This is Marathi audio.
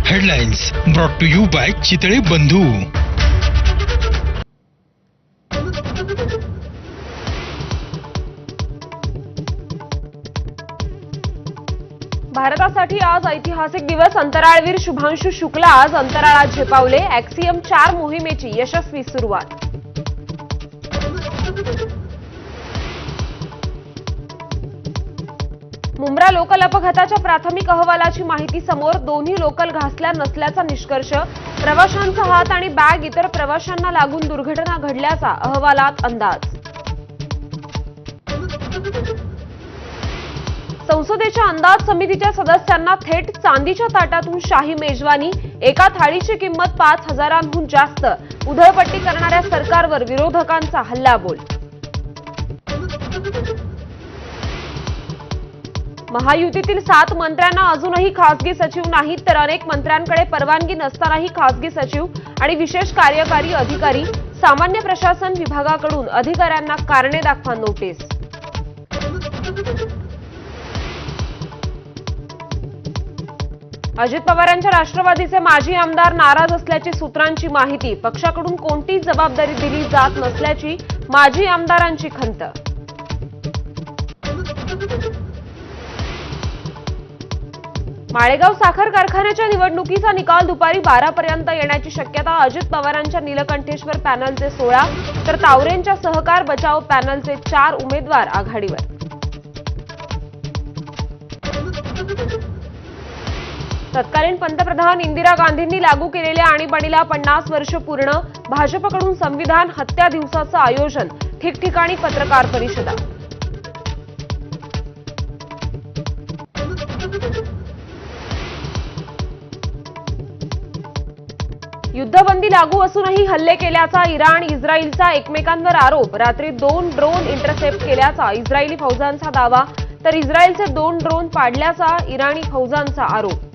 Headlines brought to you by Chitale Bandhu. भारतासाठी आज ऐतिहासिक दिवस. अंतराळवीर शुभांशु शुक्ला आज अंतराळात झेपावले. ॲक्सियम 4 मोहिमेची यशस्वी सुरुवात. मुंब्रा लोकल अपघाताच्या प्राथमिक अहवालाची माहिती समोर. दोन्ही लोकल घासल्या नसल्याचा निष्कर्ष. प्रवाशांचा हात आणि बॅग इतर प्रवाशांना लागून दुर्घटना घडल्याचा अहवालात अंदाज. संसदेच्या अंदाज समितीच्या सदस्यांना थेट चांदीच्या ताटातून शाही मेजवानी. एका थाळीची किंमत 5,000हून जास्त. उधळपट्टी करणाऱ्या सरकारवर विरोधकांचा हल्लाबोल. महायुतीतील 7 मंत्र्यांना अजूनही खासगी सचिव नाहीत, तर अनेक मंत्र्यांकडे परवानगी नसतानाही खासगी सचिव आणि विशेष कार्यकारी अधिकारी. सामान्य प्रशासन विभागाकडून अधिकाऱ्यांना कारणे दाखवा नोटीस. अजित पवारांच्या राष्ट्रवादीचे माजी आमदार नाराज असल्याची सूत्रांची माहिती. पक्षाकडून कोणतीच जबाबदारी दिली जात नसल्याची माजी आमदारांची खंत. माळेगाव साखर कारखान्याच्या निवडणुकीचा निकाल दुपारी 12 पर्यंत येण्याची शक्यता. अजित पवारांच्या नीलकंठेश्वर पॅनलचे 16 तर तावरेंच्या सहकार बचाव पॅनलचे 4 उमेदवार आघाडीवर. तत्कालीन पंतप्रधान इंदिरा गांधींनी लागू केलेल्या आणीबाणीला 50 वर्ष पूर्ण. भाजपकडून संविधान हत्या दिवसाचं आयोजन. ठिकठिकाणी पत्रकार परिषदा. युद्धबंदी लागू असूनही हल्ले केल्याचा इराण इस्रायलचा एकमेकांवर आरोप. रात्री 2 ड्रोन इंटरसेप्ट केल्याचा इस्रायली फौजांचा दावा, तर इस्रायलचे 2 ड्रोन पाडल्याचा इराणी फौजांचा आरोप.